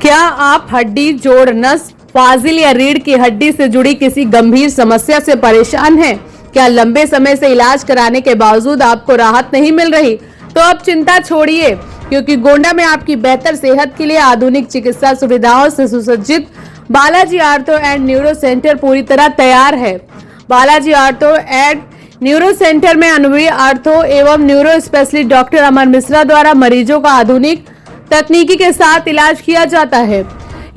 क्या आप हड्डी, जोड़, नस, फाजिल या रीढ़ की हड्डी से जुड़ी किसी गंभीर समस्या से परेशान हैं? क्या लंबे समय से इलाज कराने के बावजूद आपको राहत नहीं मिल रही? तो अब चिंता छोड़िए, क्योंकि गोंडा में आपकी बेहतर सेहत के लिए आधुनिक चिकित्सा सुविधाओं से सुसज्जित Balaji ortho and neuro centre पूरी तरह तैयार है। Balaji ortho and neuro centre में अनुभवी आर्थो एवं न्यूरो स्पेशलिस्ट डॉक्टर अमर मिश्रा द्वारा मरीजों का आधुनिक तकनीकी के साथ इलाज किया जाता है।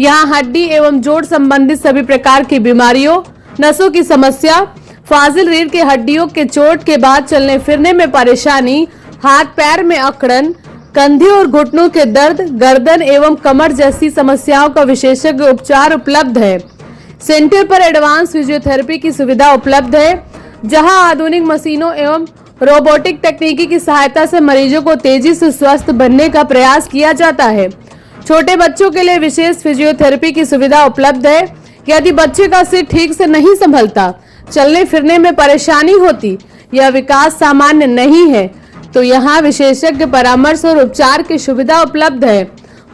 यहाँ हड्डी एवं जोड़ संबंधित सभी प्रकार की बीमारियों, नसों की समस्या, फाजिल रीढ़ की हड्डियों के चोट के बाद चलने फिरने में परेशानी, हाथ पैर में अकड़न, कंधे और घुटनों के दर्द, गर्दन एवं कमर जैसी समस्याओं का विशेषज्ञ उपचार उपलब्ध है। सेंटर पर एडवांस फिजियोथेरेपी की सुविधा उपलब्ध है, जहां आधुनिक मशीनों एवं रोबोटिक तकनीकी की सहायता से मरीजों को तेजी से स्वस्थ बनने का प्रयास किया जाता है। छोटे बच्चों के लिए विशेष फिजियोथेरेपी की सुविधा उपलब्ध है। यदि बच्चे का सिर ठीक से नहीं संभलता, चलने फिरने में परेशानी होती या विकास सामान्य नहीं है, तो यहाँ विशेषज्ञ परामर्श और उपचार की सुविधा उपलब्ध है।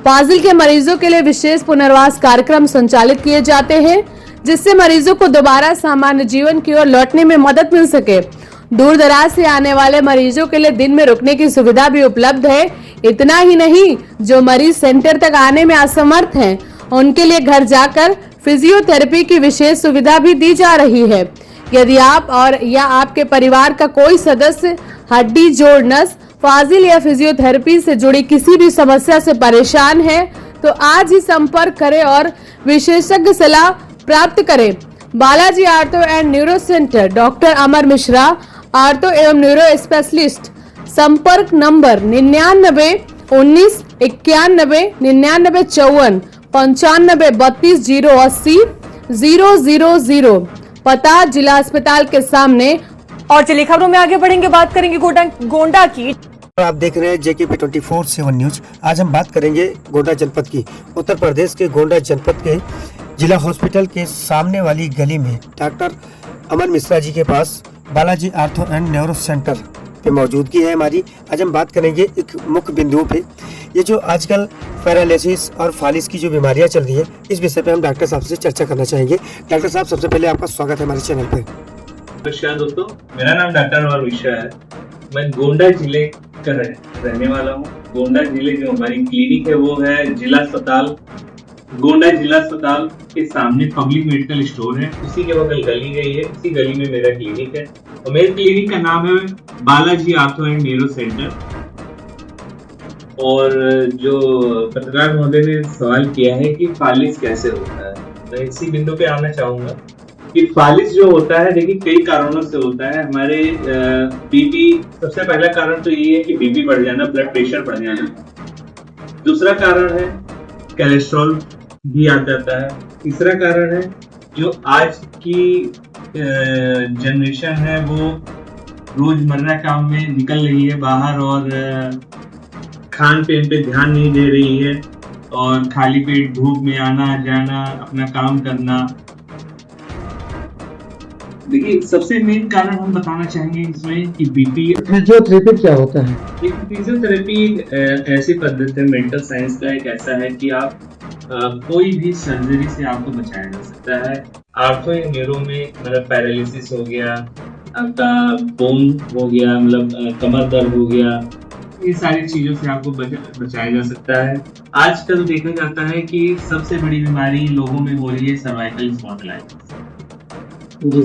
फाजिल के मरीजों के लिए विशेष पुनर्वास कार्यक्रम संचालित किए जाते हैं, जिससे मरीजों को दोबारा सामान्य जीवन की ओर लौटने में मदद मिल सके। दूर दराज से आने वाले मरीजों के लिए दिन में रुकने की सुविधा भी उपलब्ध है। इतना ही नहीं, जो मरीज सेंटर तक आने में असमर्थ हैं, उनके लिए घर जाकर फिजियोथेरेपी की विशेष सुविधा भी दी जा रही है। यदि आप और या आपके परिवार का कोई सदस्य हड्डी, जोड़, नस, फाजिल या फिजियोथेरेपी से जुड़ी किसी भी समस्या से परेशान है, तो आज ही संपर्क करें और विशेषज्ञ सलाह प्राप्त करें। Balaji ortho and neuro centre, doctor Amar Mishra, ortho एवं न्यूरो स्पेशलिस्ट। संपर्क नंबर 99 19 91 99 54 95 32 080 000। पता जिला अस्पताल के सामने। और चलिए खबरों में आगे बढ़ेंगे, बात करेंगे गोंडा की। आप देख रहे हैं JKP 24/7 न्यूज। आज हम बात करेंगे गोंडा जनपद की। उत्तर प्रदेश के गोंडा जनपद के जिला हॉस्पिटल के सामने वाली गली में डॉक्टर अमर मिश्रा जी के पास Balaji ortho and neuro centre पे मौजूदगी है हमारी। आज हम बात करेंगे एक मुख्य बिंदुओं पे, ये जो आजकल पैरालिसिस और फालिस की जो बीमारियां चल रही है, इस विषय पे हम डॉक्टर साहब से चर्चा करना चाहेंगे। डॉक्टर साहब, सबसे पहले आपका स्वागत है हमारे चैनल पे। नमस्कार दोस्तों, मेरा नाम डॉक्टर अमर मिश्रा है। मैं गोंडा जिले का रहने वाला हूँ। गोंडा जिले जो हमारी क्लिनिक है वो है जिला अस्पताल, गोंडा जिला अस्पताल के सामने पब्लिक मेडिकल स्टोर है, उसी के बगल गली गई है, उसी गली में मेरा क्लिनिक है। और मेरे क्लिनिक का नाम है Balaji ortho and neuro centre. और जो पत्रकार महोदय ने सवाल किया है कि फालिस कैसे होता है, मैं इसी बिंदु पे आना चाहूंगा कि फालिस जो होता है, देखिए कई कारणों से होता है। हमारे बीपी, सबसे पहला कारण तो ये है कि बीपी बढ़ जाना, ब्लड प्रेशर बढ़ जाना। दूसरा कारण है कोलेस्ट्रॉल भी आ जाता है। तीसरा कारण है जो आज की जनरेशन है वो रोजमर्रा काम में निकल रही है बाहर और खान पीन पे ध्यान नहीं दे रही है और खाली पेट धूप में आना जाना, अपना काम करना। देखिए सबसे मेन कारण हम बताना चाहेंगे इसमें कि बीपी। फिजियोथेरेपी क्या होता है? फिजियोथेरेपी ऐसी पद्धति है, मेंटल साइंस का एक ऐसा है कि आप कोई भी सर्जरी से आपको बचाया जा सकता है। आर्थो या न्यूरो में मतलब पैरालिसिस हो गया, आपका बोन हो गया, मतलब कमर दर्द हो गया, ये सारी चीजों से आपको बचाया जा सकता है। आजकल देखा जाता है कि सबसे बड़ी बीमारी लोगों में हो रही है सर्वाइकल स्पॉन्डिलाइटिस।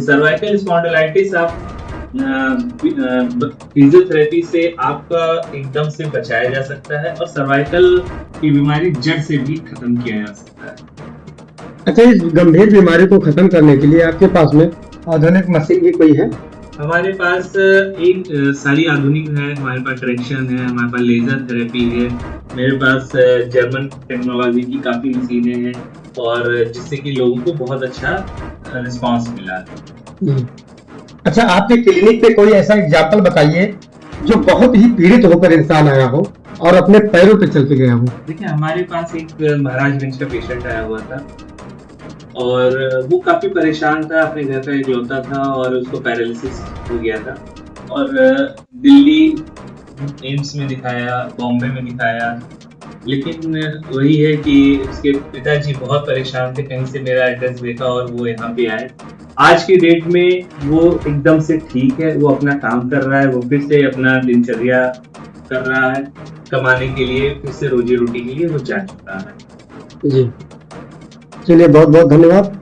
सर्वाइकल स्पॉन्डिलाइटिस आप फिजियोथेरेपी से आपका एकदम से बचाया जा सकता है और सर्वाइकल की बीमारी जड़ से भी खत्म किया जा सकता है। अच्छा, इस गंभीर बीमारी को खत्म करने के लिए आपके पास में आधुनिक मशीन भी कोई है? हमारे पास एक सारी आधुनिक है, हमारे पास ट्रैक्शन है, हमारे पास लेजर थेरेपी है, मेरे पास जर्मन टेक्नोलॉजी की काफी मशीनें हैं और जिससे कि लोगों को बहुत अच्छा रिस्पांस मिला है। अच्छा, आपके क्लिनिक पे कोई ऐसा एग्जाम्पल बताइए जो बहुत ही पीड़ित होकर इंसान आया हो और अपने पैरों पे चल के गया हो। देखिए हमारे पास एक महाराजगंज का पेशेंट आया हुआ था और वो काफी परेशान था, अपने घर का इकलौता था और उसको पैरालिसिस हो गया था और दिल्ली एम्स में दिखाया, बॉम्बे में दिखाया, लेकिन वही है कि उसके पिताजी बहुत परेशान थे, कहीं से मेरा एड्रेस देखा और वो यहाँ पे आए। आज की डेट में वो एकदम से ठीक है, वो अपना काम कर रहा है, वो फिर से अपना दिनचर्या कर रहा है, कमाने के लिए, फिर से रोजी रोटी के लिए वो जा चुका है। जी, चलिए बहुत बहुत धन्यवाद।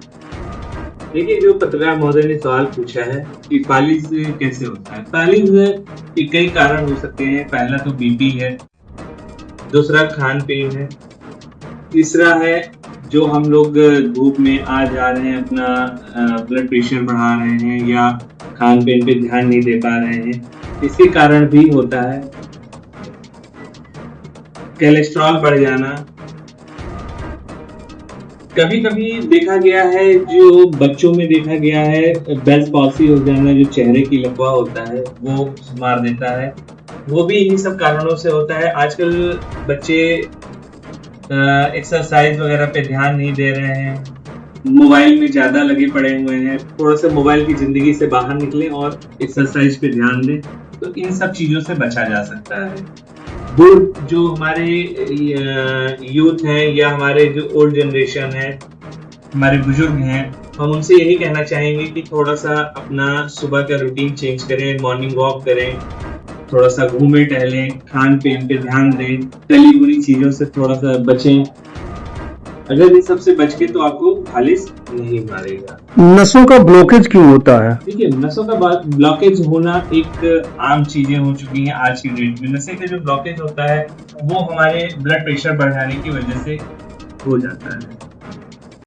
देखिए, जो पत्रकार महोदय ने सवाल पूछा है कि फालिज कैसे होता है। फालिज के कई कारण हो सकते हैं। पहला तो बीपी है, दूसरा खान पीन है, तीसरा है जो हम लोग धूप में आ जा रहे हैं, अपना ब्लड प्रेशर बढ़ा रहे हैं या खान पीन पे ध्यान नहीं दे पा रहे हैं, इसके कारण भी होता है। कोलेस्ट्रॉल बढ़ जाना, कभी कभी देखा गया है, जो बच्चों में देखा गया है, बेल्स पॉल्सी हो जाना, जो चेहरे की लकवा होता है वो मार देता है, वो भी इन्हीं सब कारणों से होता है। आजकल बच्चे एक्सरसाइज वगैरह पे ध्यान नहीं दे रहे हैं, मोबाइल में ज्यादा लगे पड़े हुए हैं। थोड़ा सा मोबाइल की जिंदगी से बाहर निकलें और एक्सरसाइज पे ध्यान दें, तो इन सब चीजों से बचा जा सकता है। बुजुर्ग जो हमारे यूथ हैं या हमारे जो ओल्ड जनरेशन है, हमारे बुजुर्ग हैं, हम उनसे यही कहना चाहेंगे कि थोड़ा सा अपना सुबह का रूटीन चेंज करें, मॉर्निंग वॉक करें, थोड़ा सा घूमें टहलें, खान पीन पे ध्यान दें, तली भुनी चीजों से थोड़ा सा बचें। अगर इन सब से बच के तो आपको फालिज नहीं मारेगा। नसों का ब्लॉकेज क्यों होता है? देखिए, नसों का ब्लॉकेज होना एक आम चीजें हो चुकी हैं आज की डेट में। नशे का जो ब्लॉकेज होता है वो हमारे ब्लड प्रेशर बढ़ाने की वजह से हो जाता है।